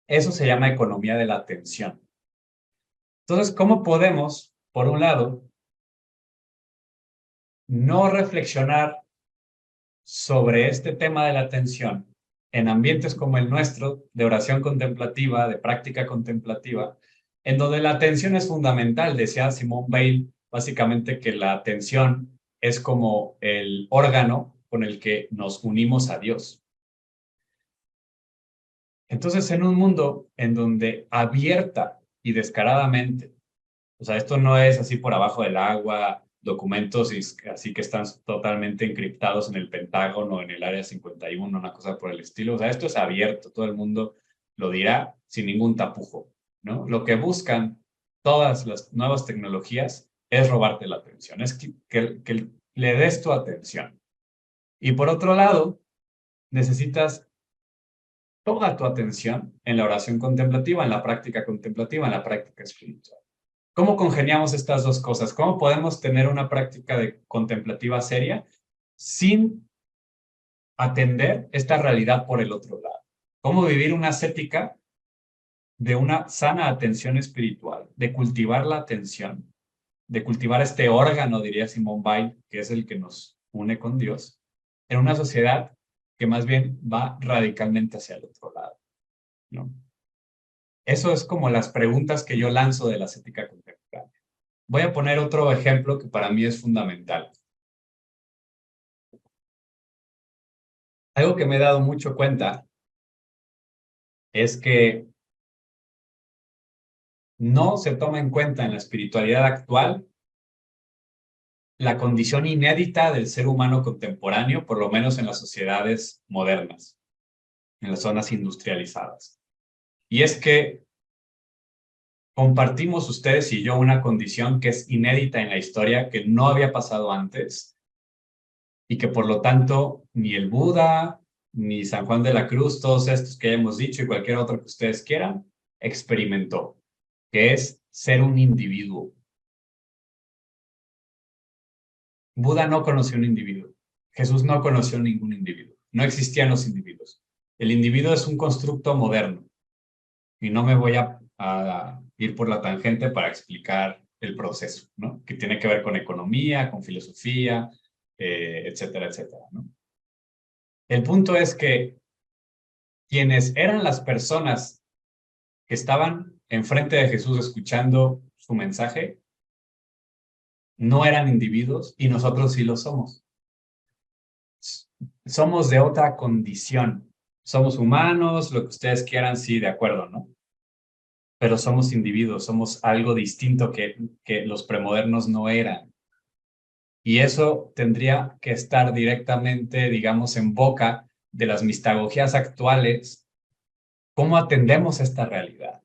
Eso se llama economía de la atención. Entonces, ¿cómo podemos, por un lado, no reflexionar sobre este tema de la atención en ambientes como el nuestro, de oración contemplativa, de práctica contemplativa, en donde la atención es fundamental? Decía Simone Weil, básicamente, que la atención es como el órgano con el que nos unimos a Dios. Entonces, en un mundo en donde abierta y descaradamente, o sea, esto no es así por abajo del agua, documentos así que están totalmente encriptados en el Pentágono, en el Área 51, una cosa por el estilo. O sea, esto es abierto, todo el mundo lo dirá sin ningún tapujo, ¿no? Lo que buscan todas las nuevas tecnologías es robarte la atención, es que le des tu atención. Y por otro lado, necesitas toda tu atención en la oración contemplativa, en la práctica contemplativa, en la práctica espiritual. ¿Cómo congeniamos estas dos cosas? ¿Cómo podemos tener una práctica contemplativa seria sin atender esta realidad por el otro lado? ¿Cómo vivir una ascética de una sana atención espiritual, de cultivar la atención, de cultivar este órgano, diría Simone Weil, que es el que nos une con Dios, en una sociedad que más bien va radicalmente hacia el otro lado, ¿no? Eso es como las preguntas que yo lanzo de la ascética contemplativa. Voy a poner otro ejemplo que para mí es fundamental. Algo que me he dado mucho cuenta es que no se toma en cuenta en la espiritualidad actual la condición inédita del ser humano contemporáneo, por lo menos en las sociedades modernas, en las zonas industrializadas. Y es que compartimos ustedes y yo una condición que es inédita en la historia, que no había pasado antes, y que por lo tanto ni el Buda, ni San Juan de la Cruz, todos estos que hemos dicho y cualquier otro que ustedes quieran, experimentó, que es ser un individuo. Buda no conoció un individuo. Jesús no conoció ningún individuo. No existían los individuos. El individuo es un constructo moderno. Y no me voy a ir por la tangente para explicar el proceso, ¿no? Que tiene que ver con economía, con filosofía, etcétera, etcétera, ¿no? El punto es que quienes eran las personas que estaban enfrente de Jesús escuchando su mensaje, no eran individuos y nosotros sí lo somos. Somos de otra condición. Somos humanos, lo que ustedes quieran, sí, de acuerdo, ¿no? Pero somos individuos, somos algo distinto que los premodernos no eran. Y eso tendría que estar directamente, digamos, en boca de las mistagogías actuales. ¿Cómo atendemos esta realidad?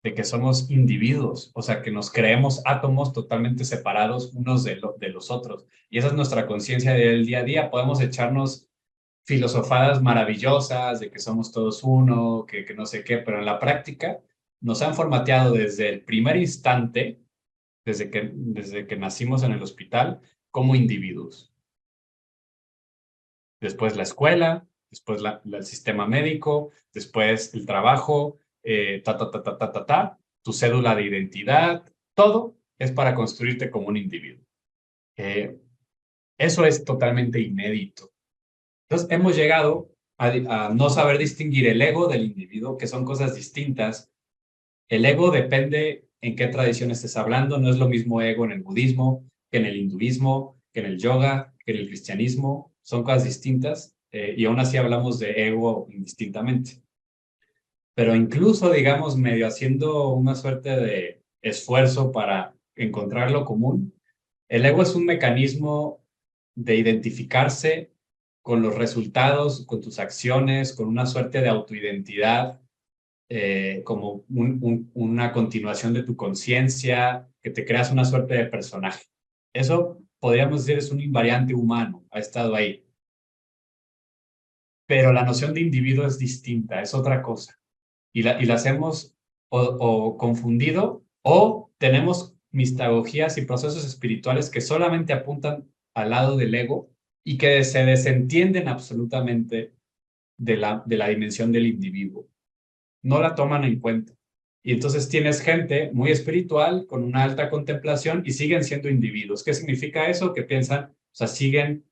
De que somos individuos, o sea, que nos creemos átomos totalmente separados unos de los otros. Y esa es nuestra conciencia del día a día. Podemos echarnos filosofadas maravillosas de que somos todos uno, que no sé qué, pero en la práctica nos han formateado desde el primer instante, desde que nacimos en el hospital, como individuos. Después la escuela, después el sistema médico, después el trabajo, tu cédula de identidad, todo es para construirte como un individuo. Eso es totalmente inédito. Entonces, hemos llegado a no saber distinguir el ego del individuo, que son cosas distintas. El ego depende en qué tradición estés hablando. No es lo mismo ego en el budismo, que en el hinduismo, que en el yoga, que en el cristianismo. Son cosas distintas y aún así hablamos de ego indistintamente. Pero incluso, digamos, medio haciendo una suerte de esfuerzo para encontrar lo común, el ego es un mecanismo de identificarse con los resultados, con tus acciones, con una suerte de autoidentidad, como una continuación de tu conciencia, que te creas una suerte de personaje. Eso, podríamos decir, es un invariante humano, ha estado ahí. Pero la noción de individuo es distinta, es otra cosa. Y las hemos o confundido o tenemos mistagogías y procesos espirituales que solamente apuntan al lado del ego y que se desentienden absolutamente de la dimensión del individuo. No la toman en cuenta. Y entonces tienes gente muy espiritual con una alta contemplación y siguen siendo individuos. ¿Qué significa eso? Que piensan, o sea, siguen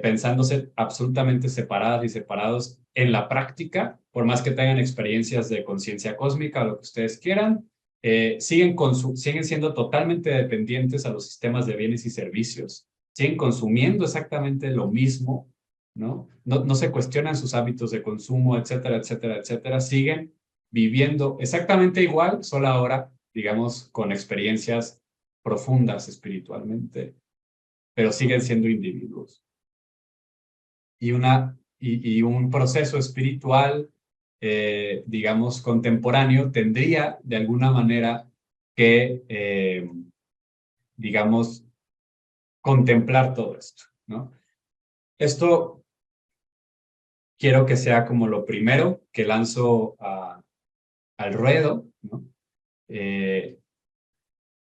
pensándose absolutamente separadas y separados en la práctica, por más que tengan experiencias de conciencia cósmica o lo que ustedes quieran, siguen siendo totalmente dependientes a los sistemas de bienes y servicios, siguen consumiendo exactamente lo mismo, ¿no? No se cuestionan sus hábitos de consumo, etcétera, etcétera, etcétera, siguen viviendo exactamente igual, solo ahora, digamos, con experiencias profundas espiritualmente, pero siguen siendo individuos. Y un proceso espiritual, digamos, contemporáneo, tendría de alguna manera que, digamos, contemplar todo esto, ¿no? Esto quiero que sea como lo primero que lanzo al ruedo, ¿no?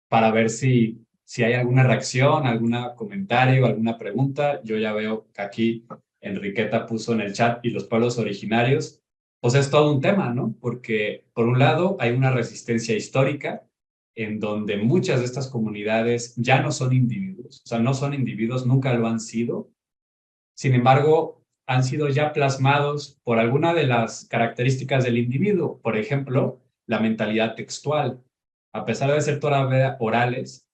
Para ver si hay alguna reacción, algún comentario, alguna pregunta. Yo ya veo que aquí Enriqueta puso en el chat y los pueblos originarios, pues es todo un tema, ¿no? Porque por un lado hay una resistencia histórica en donde muchas de estas comunidades ya no son individuos, o sea, no son individuos, nunca lo han sido. Sin embargo, han sido ya plasmados por alguna de las características del individuo, por ejemplo, la mentalidad textual. A pesar de ser todavía orales,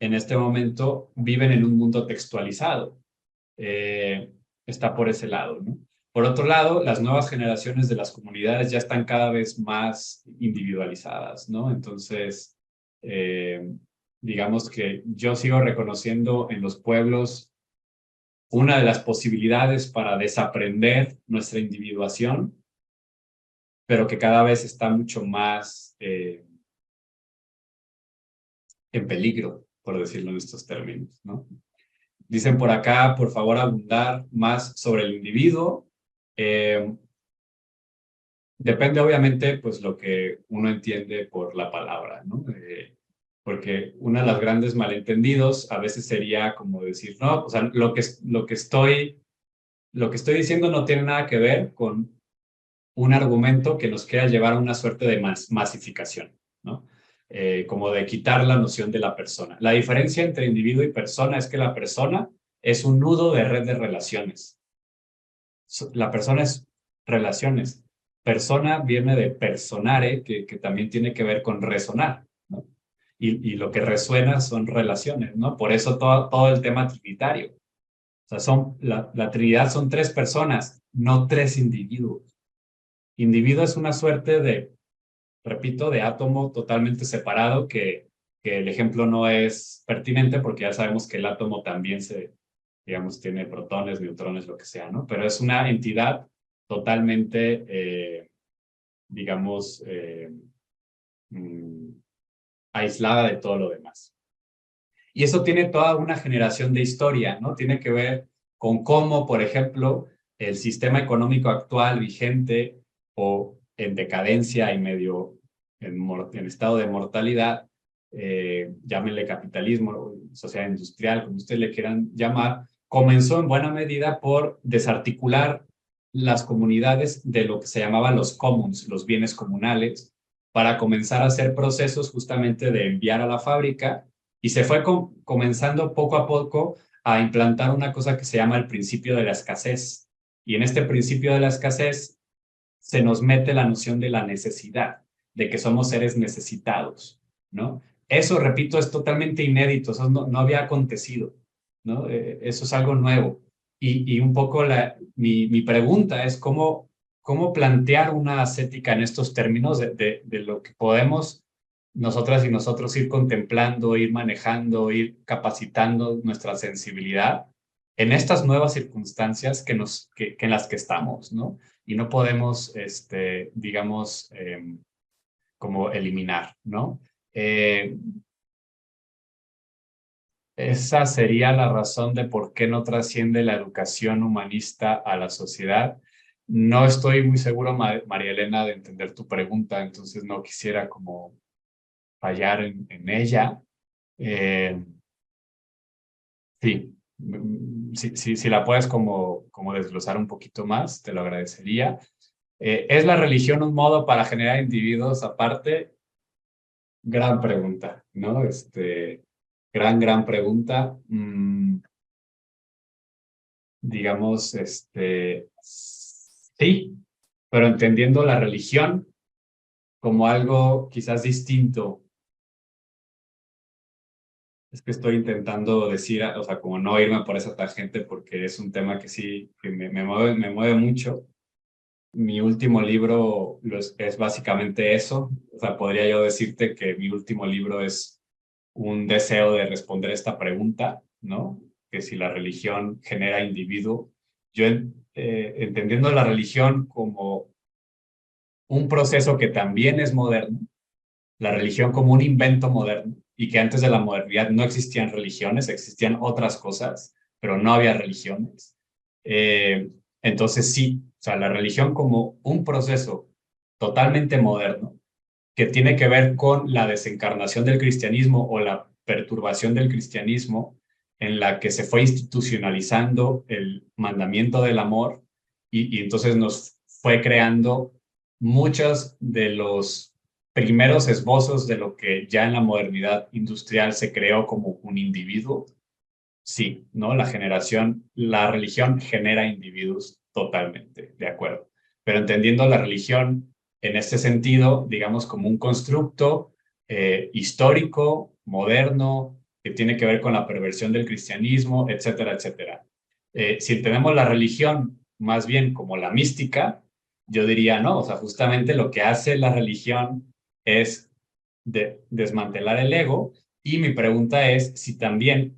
en este momento viven en un mundo textualizado. Está por ese lado, ¿no? Por otro lado, las nuevas generaciones de las comunidades ya están cada vez más individualizadas, ¿no? Entonces, digamos que yo sigo reconociendo en los pueblos una de las posibilidades para desaprender nuestra individuación, pero que cada vez está mucho más en peligro, por decirlo en estos términos, ¿no? Dicen por acá, por favor, abundar más sobre el individuo. Depende, obviamente, pues lo que uno entiende por la palabra, ¿no? Porque uno de los grandes malentendidos a veces sería como decir, no, o sea, lo que estoy diciendo no tiene nada que ver con un argumento que nos quiera llevar a una suerte de masificación, ¿no? Como de quitar la noción de la persona. La diferencia entre individuo y persona es que la persona es un nudo de red de relaciones. La persona es relaciones. Persona viene de personare, que también tiene que ver con resonar, ¿no? Y lo que resuena son relaciones, ¿no? Por eso todo el tema trinitario. O sea, la Trinidad son 3 personas, no 3 individuos. Individuo es una suerte de, repito, de átomo totalmente separado que el ejemplo no es pertinente porque ya sabemos que el átomo también digamos, tiene protones, neutrones, lo que sea, ¿no? Pero es una entidad totalmente, digamos, aislada de todo lo demás. Y eso tiene toda una generación de historia, ¿no? Tiene que ver con cómo, por ejemplo, el sistema económico actual vigente o en decadencia y medio en estado de mortalidad, llámenle capitalismo, sociedad industrial, como ustedes le quieran llamar, comenzó en buena medida por desarticular las comunidades de lo que se llamaban los commons, los bienes comunales, para comenzar a hacer procesos justamente de enviar a la fábrica y se fue comenzando poco a poco a implantar una cosa que se llama el principio de la escasez. Y en este principio de la escasez se nos mete la noción de la necesidad, de que somos seres necesitados, ¿no? Eso, repito, es totalmente inédito, eso no había acontecido, ¿no? Eso es algo nuevo. Y un poco mi pregunta es cómo plantear una ascética en estos términos de lo que podemos nosotras y nosotros ir contemplando, ir manejando, ir capacitando nuestra sensibilidad en estas nuevas circunstancias que en las que estamos, ¿no? Y no podemos, digamos, como eliminar, ¿no? Esa sería la razón de por qué no trasciende la educación humanista a la sociedad. No estoy muy seguro, María Elena, de entender tu pregunta, entonces no quisiera como fallar en ella. Sí, si la puedes como desglosar un poquito más, te lo agradecería. ¿Es la religión un modo para generar individuos aparte? Gran pregunta, ¿no? Gran pregunta. Digamos, sí, pero entendiendo la religión como algo quizás distinto. Es que estoy intentando decir, o sea, como no irme por esa tangente porque es un tema que sí, que me mueve mucho. Mi último libro es básicamente eso. O sea, podría yo decirte que mi último libro es un deseo de responder esta pregunta, ¿no? Que si la religión genera individuo. Yo entendiendo la religión como un proceso que también es moderno, la religión como un invento moderno, y que antes de la modernidad no existían religiones, existían otras cosas, pero no había religiones. Entonces sí, o sea, la religión como un proceso totalmente moderno que tiene que ver con la desencarnación del cristianismo o la perturbación del cristianismo en la que se fue institucionalizando el mandamiento del amor y entonces nos fue creando muchos de los primeros esbozos de lo que ya en la modernidad industrial se creó como un individuo. Sí, ¿no? La religión genera individuos totalmente, de acuerdo. Pero entendiendo la religión en este sentido, digamos, como un constructo histórico, moderno, que tiene que ver con la perversión del cristianismo, etcétera, etcétera. Si entendemos la religión más bien como la mística, yo diría, no, o sea, justamente lo que hace la religión es desmantelar el ego y mi pregunta es si también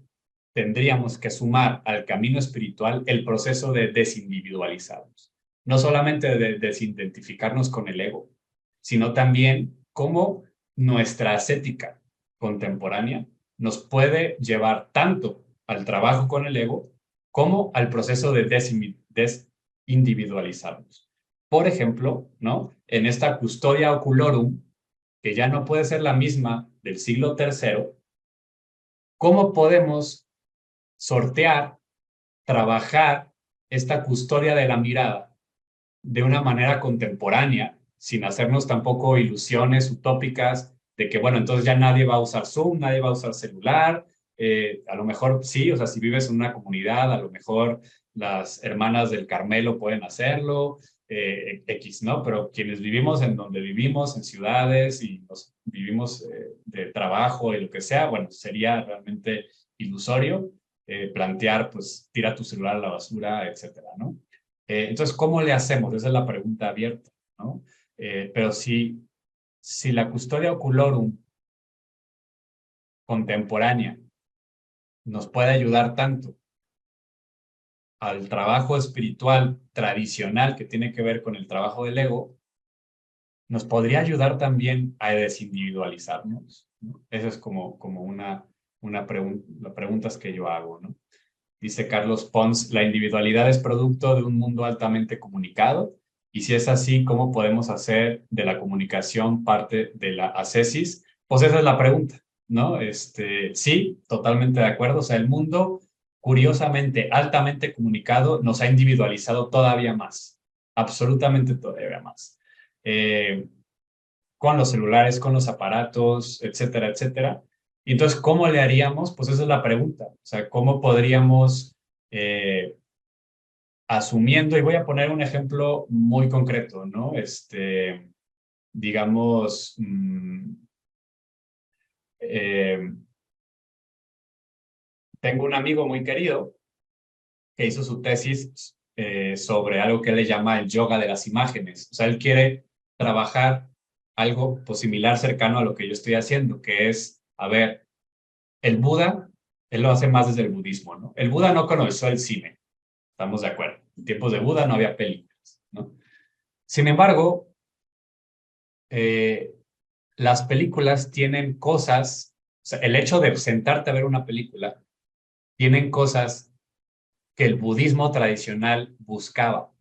tendríamos que sumar al camino espiritual el proceso de desindividualizarnos. No solamente de desidentificarnos con el ego, sino también cómo nuestra ascética, contemporánea nos puede llevar tanto al trabajo con el ego como al proceso de desindividualizarnos. Por ejemplo, ¿no? En esta custodia oculorum, que ya no puede ser la misma del siglo III, ¿cómo podemos sortear, trabajar esta custodia de la mirada de una manera contemporánea, sin hacernos tampoco ilusiones utópicas de que, bueno, entonces ya nadie va a usar Zoom, nadie va a usar celular, a lo mejor sí, o sea, si vives en una comunidad, a lo mejor las hermanas del Carmelo pueden hacerlo, X, ¿no? Pero quienes vivimos en donde vivimos, en ciudades y nos vivimos de trabajo y lo que sea, bueno, sería realmente ilusorio plantear, pues, tira tu celular a la basura, etcétera, ¿no? Entonces, ¿cómo le hacemos? Esa es la pregunta abierta, ¿no? Pero si la custodia oculorum contemporánea nos puede ayudar tanto al trabajo espiritual tradicional que tiene que ver con el trabajo del ego, nos podría ayudar también a desindividualizarnos, ¿no? Esa es como las preguntas que yo hago, ¿no? Dice Carlos Pons, la individualidad es producto de un mundo altamente comunicado, y si es así, ¿cómo podemos hacer de la comunicación parte de la ascesis? Pues esa es la pregunta, ¿no? Sí, totalmente de acuerdo. O sea, el mundo, curiosamente, altamente comunicado, nos ha individualizado todavía más, absolutamente todavía más. Con los celulares, con los aparatos, etcétera, etcétera. Y entonces, ¿cómo le haríamos? Pues esa es la pregunta. O sea, ¿cómo podríamos, asumiendo, y voy a poner un ejemplo muy concreto, ¿no? Digamos, tengo un amigo muy querido que hizo su tesis sobre algo que él le llama el yoga de las imágenes. O sea, él quiere trabajar algo pues, similar, cercano a lo que yo estoy haciendo, que es, a ver, el Buda, él lo hace más desde el budismo, ¿no? El Buda no conoció el cine, estamos de acuerdo. En tiempos de Buda no había películas, ¿no? Sin embargo, las películas tienen cosas, o sea, el hecho de sentarte a ver una película, tienen cosas que el budismo tradicional buscaba.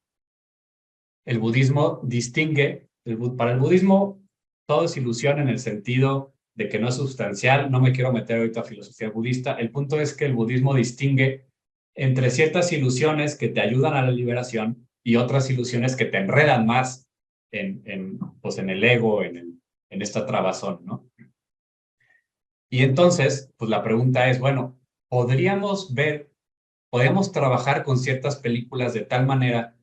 El budismo distingue, para el budismo todo es ilusión en el sentido de que no es sustancial, no me quiero meter ahorita a filosofía budista, el punto es que el budismo distingue entre ciertas ilusiones que te ayudan a la liberación y otras ilusiones que te enredan más pues en el ego, en esta trabazón, ¿no? Y entonces, pues la pregunta es, bueno, ¿podríamos trabajar con ciertas películas de tal manera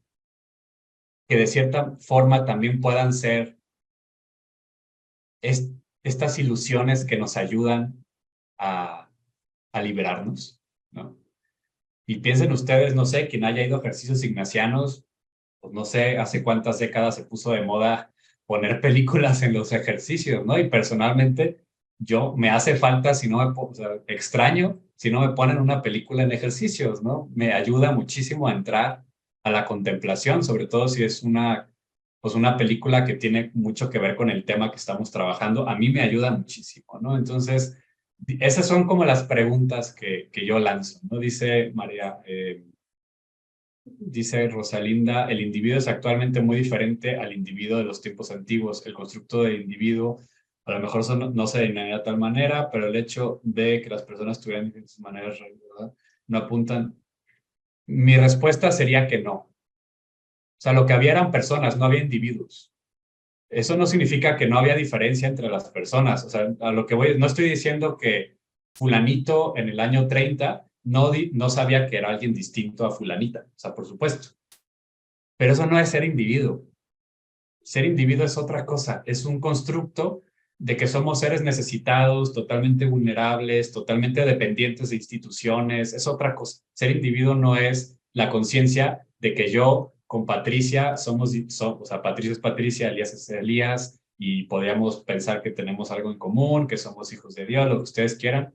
que de cierta forma también puedan ser estas ilusiones que nos ayudan a, a liberarnos, ¿no? Y piensen ustedes, no sé, quien haya ido a ejercicios ignacianos, pues no sé hace cuántas décadas se puso de moda poner películas en los ejercicios, ¿no? Y personalmente yo me hace falta, si no o sea, extraño, si no me ponen una película en ejercicios, ¿no? Me ayuda muchísimo a entrar a la contemplación, sobre todo si es pues una película que tiene mucho que ver con el tema que estamos trabajando. A mí me ayuda muchísimo, ¿no? Entonces, esas son como las preguntas que yo lanzo, ¿no? Dice María, dice Rosalinda, el individuo es actualmente muy diferente al individuo de los tiempos antiguos. El constructo del individuo a lo mejor no se denominaría de tal manera, pero el hecho de que las personas tuvieran diferentes maneras, ¿verdad? No apuntan. Mi respuesta sería que no. O sea, lo que había eran personas, no había individuos. Eso no significa que no había diferencia entre las personas. O sea, a lo que voy, no estoy diciendo que fulanito en el año 30 no sabía que era alguien distinto a fulanita. O sea, por supuesto. Pero eso no es ser individuo. Ser individuo es otra cosa. Es un constructo de que somos seres necesitados, totalmente vulnerables, totalmente dependientes de instituciones. Es otra cosa. Ser individuo no es la conciencia de que yo con Patricia o sea, Patricia es Patricia, Elías es Elías, y podríamos pensar que tenemos algo en común, que somos hijos de Dios, lo que ustedes quieran,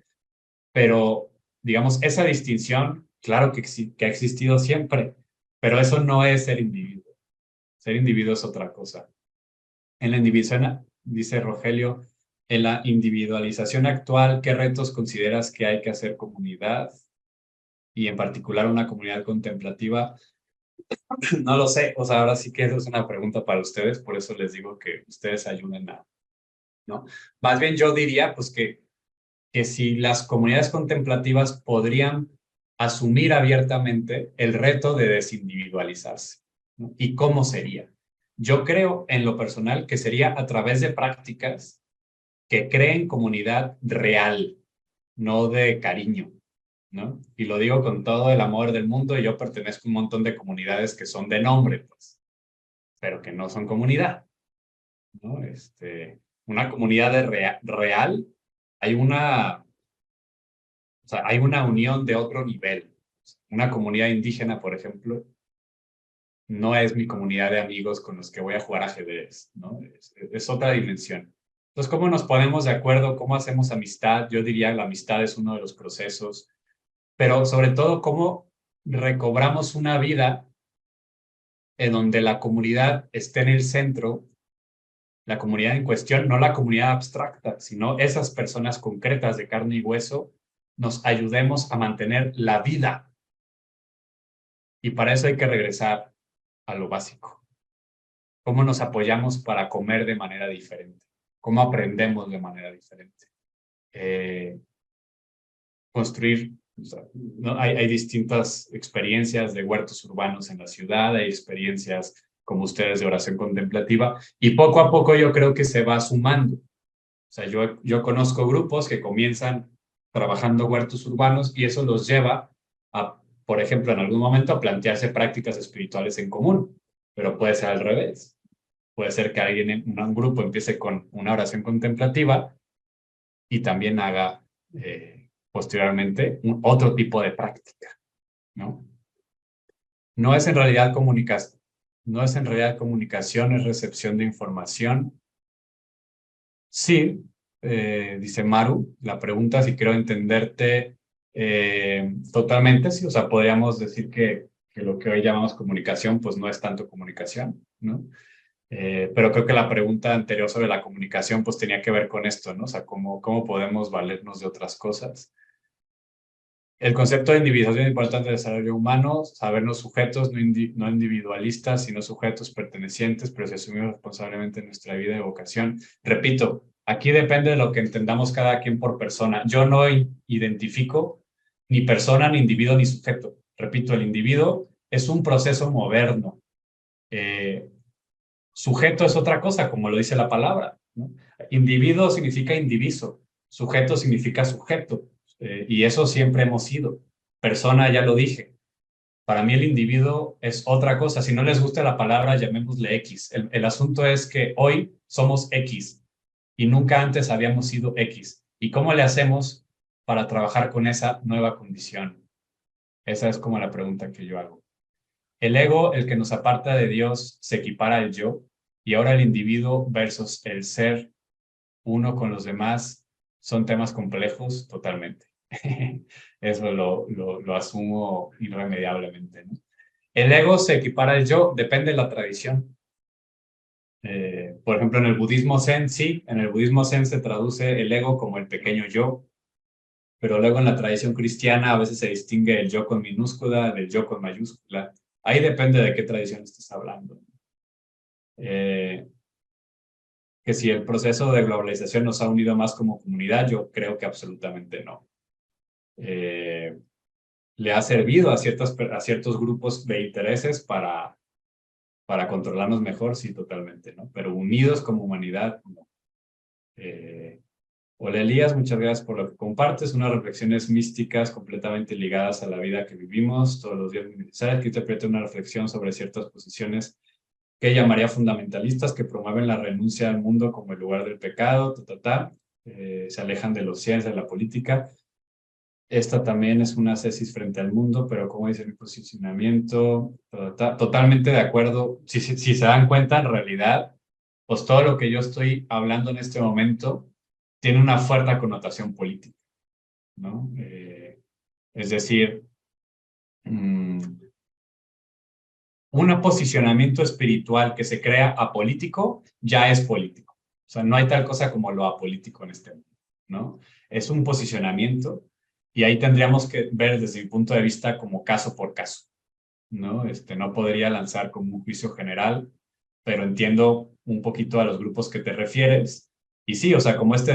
pero digamos, esa distinción, claro que ha existido siempre, pero eso no es ser individuo. Ser individuo es otra cosa. En la individuación, dice Rogelio, En la individualización actual, ¿qué retos consideras que hay que hacer comunidad? Y en particular una comunidad contemplativa. No lo sé, o sea, ahora sí que eso es una pregunta para ustedes, por eso les digo que ustedes ayuden a, ¿no? Más bien yo diría, pues que si las comunidades contemplativas podrían asumir abiertamente el reto de desindividualizarse, ¿no? ¿Y cómo sería? Yo creo en lo personal que sería a través de prácticas que creen comunidad real, no de cariño, ¿no? Y lo digo con todo el amor del mundo, y yo pertenezco a un montón de comunidades que son de nombre, pues, pero que no son comunidad, ¿no? Una comunidad real, hay o sea, hay una unión de otro nivel. Una comunidad indígena, por ejemplo, no es mi comunidad de amigos con los que voy a jugar ajedrez, ¿no? Es otra dimensión. Entonces, ¿cómo nos ponemos de acuerdo? ¿Cómo hacemos amistad? Yo diría que la amistad es uno de los procesos, pero sobre todo, ¿cómo recobramos una vida en donde la comunidad esté en el centro, la comunidad en cuestión, no la comunidad abstracta, sino esas personas concretas de carne y hueso, nos ayudemos a mantener la vida. Y para eso hay que regresar a lo básico. ¿Cómo nos apoyamos para comer de manera diferente? ¿Cómo aprendemos de manera diferente? Construir, o sea, ¿no? Hay distintas experiencias de huertos urbanos en la ciudad, hay experiencias como ustedes de oración contemplativa, y poco a poco yo creo que se va sumando. O sea, yo conozco grupos que comienzan trabajando huertos urbanos y eso los lleva a, por ejemplo, en algún momento a plantearse prácticas espirituales en común, pero puede ser al revés. Puede ser que alguien en un grupo empiece con una oración contemplativa y también haga posteriormente otro tipo de práctica, ¿no? No es en realidad comunicación, no es en realidad comunicación, es recepción de información. Sí, dice Maru, la pregunta si quiero entenderte totalmente, sí, o sea, podríamos decir que lo que hoy llamamos comunicación, pues no es tanto comunicación, ¿no? Pero creo que la pregunta anterior sobre la comunicación, pues tenía que ver con esto, ¿no? O sea, cómo podemos valernos de otras cosas. El concepto de individuación es importante del desarrollo humano, sabernos sujetos, no individualistas, sino sujetos pertenecientes, pero si asumimos responsablemente nuestra vida y vocación. Repito, aquí depende de lo que entendamos cada quien por persona. Yo no identifico ni persona, ni individuo, ni sujeto. Repito, el individuo es un proceso moderno. Sujeto es otra cosa, como lo dice la palabra, ¿no? Individuo significa indiviso, sujeto significa sujeto, y eso siempre hemos sido. Persona, ya lo dije. Para mí el individuo es otra cosa. Si no les gusta la palabra, llamémosle X. El asunto es que hoy somos X y nunca antes habíamos sido X. ¿Y cómo le hacemos para trabajar con esa nueva condición? Esa es como la pregunta que yo hago. El ego, el que nos aparta de Dios, se equipara al yo, y ahora el individuo versus el ser uno con los demás son temas complejos totalmente. Eso lo asumo irremediablemente, ¿no? El ego se equipara al yo, depende de la tradición. Por ejemplo, en el budismo zen, sí, en el budismo zen se traduce el ego como el pequeño yo, pero luego en la tradición cristiana a veces se distingue el yo con minúscula del yo con mayúscula. Ahí depende de qué tradición estés hablando. Que si el proceso de globalización nos ha unido más como comunidad, yo creo que absolutamente no. Le ha servido a ciertos grupos de intereses para controlarnos mejor, sí, totalmente, ¿no? Pero unidos como humanidad, no. Hola Elías, muchas gracias por lo que compartes, unas reflexiones místicas completamente ligadas a la vida que vivimos todos los días. ¿Sabes que interpreta una reflexión sobre ciertas posiciones que llamaría fundamentalistas que promueven la renuncia al mundo como el lugar del pecado, se alejan de los ciencias, de la política? Esta también es una tesis frente al mundo, pero como dice mi posicionamiento, totalmente de acuerdo. Si se dan cuenta, en realidad, pues todo lo que yo estoy hablando en este momento tiene una fuerte connotación política, ¿no? Es decir, un posicionamiento espiritual que se crea apolítico ya es político. O sea, no hay tal cosa como lo apolítico en este mundo, ¿no? Es un posicionamiento y ahí tendríamos que ver desde mi punto de vista como caso por caso, ¿no? No podría lanzar como un juicio general, pero entiendo un poquito a los grupos que te refieres. Y sí, o sea, como este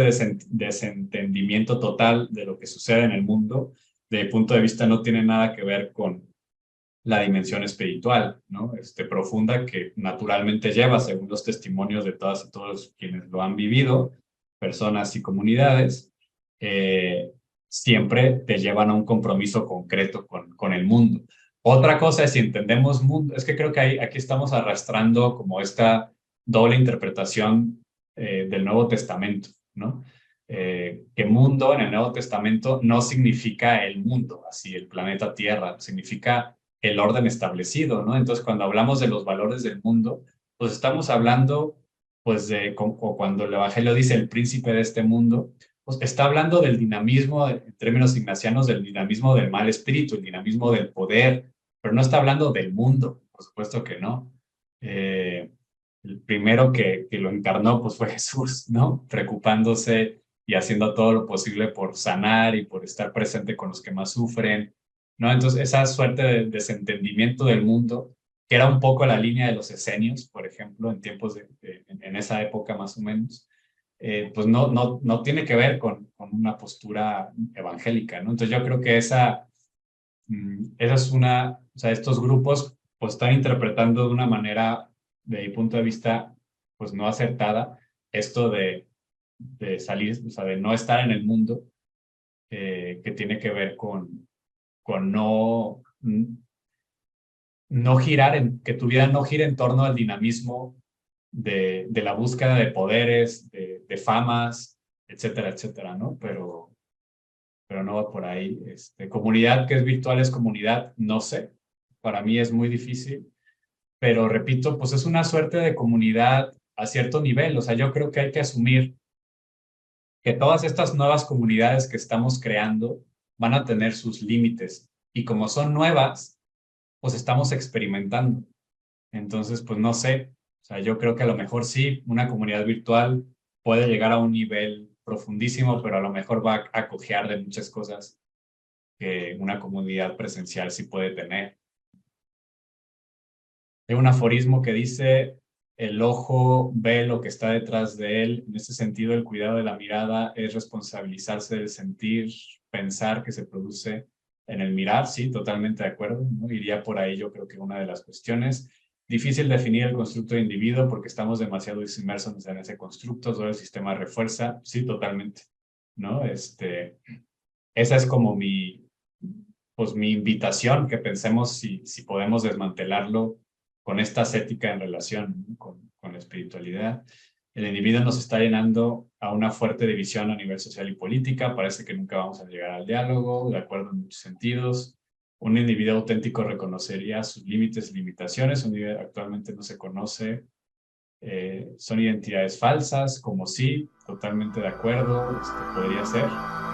desentendimiento total de lo que sucede en el mundo, de mi punto de vista no tiene nada que ver con la dimensión espiritual, ¿no? Profunda que naturalmente lleva, según los testimonios de todas y todos quienes lo han vivido, personas y comunidades, eh, siempre te llevan a un compromiso concreto con el mundo. Otra cosa es si entendemos mundo, es que creo que aquí estamos arrastrando como esta doble interpretación del Nuevo Testamento, ¿no? Que mundo en el Nuevo Testamento no significa el mundo, así el planeta Tierra, significa el orden establecido, ¿no? Entonces, cuando hablamos de los valores del mundo, pues estamos hablando, pues, o cuando el Evangelio dice el príncipe de este mundo, pues está hablando del dinamismo, en términos ignacianos, del dinamismo del mal espíritu, el dinamismo del poder, pero no está hablando del mundo, por supuesto que no. El primero que lo encarnó, pues fue Jesús, ¿no? Preocupándose y haciendo todo lo posible por sanar y por estar presente con los que más sufren, ¿no? Entonces, esa suerte de desentendimiento del mundo, que era un poco la línea de los esenios, por ejemplo, en tiempos en esa época más o menos, pues no tiene que ver con una postura evangélica, ¿no? Entonces, yo creo que esa es o sea, estos grupos pues están interpretando de una manera, de mi punto de vista, pues no acertada, esto de salir, o sea, de no estar en el mundo, que tiene que ver con no girar, que tu vida no gire en torno al dinamismo de la búsqueda de poderes, de famas, etcétera, etcétera, ¿no? Pero no va por ahí. Comunidad que es virtual es comunidad, no sé. Para mí es muy difícil, pero repito, pues es una suerte de comunidad a cierto nivel. O sea, yo creo que hay que asumir que todas estas nuevas comunidades que estamos creando van a tener sus límites. Y como son nuevas, pues estamos experimentando. Entonces, pues no sé. O sea, yo creo que a lo mejor sí, una comunidad virtual puede llegar a un nivel profundísimo, pero a lo mejor va a cojear de muchas cosas que una comunidad presencial sí puede tener. Hay un aforismo que dice, el ojo ve lo que está detrás de él. En ese sentido, el cuidado de la mirada es responsabilizarse del sentir, pensar que se produce en el mirar. Sí, totalmente de acuerdo, ¿no? Iría por ahí yo creo que una de las cuestiones. Difícil definir el constructo de individuo porque estamos demasiado inmersos en ese constructo, todo el sistema refuerza. Sí, totalmente, ¿no? Esa es como pues mi invitación, que pensemos si podemos desmantelarlo con esta ascética en relación, ¿no? con la espiritualidad. El individuo nos está llenando a una fuerte división a nivel social y política. Parece que nunca vamos a llegar al diálogo, de acuerdo en muchos sentidos. Un individuo auténtico reconocería sus límites y limitaciones. Un individuo actualmente no se conoce. Son identidades falsas, como sí, totalmente de acuerdo, podría ser.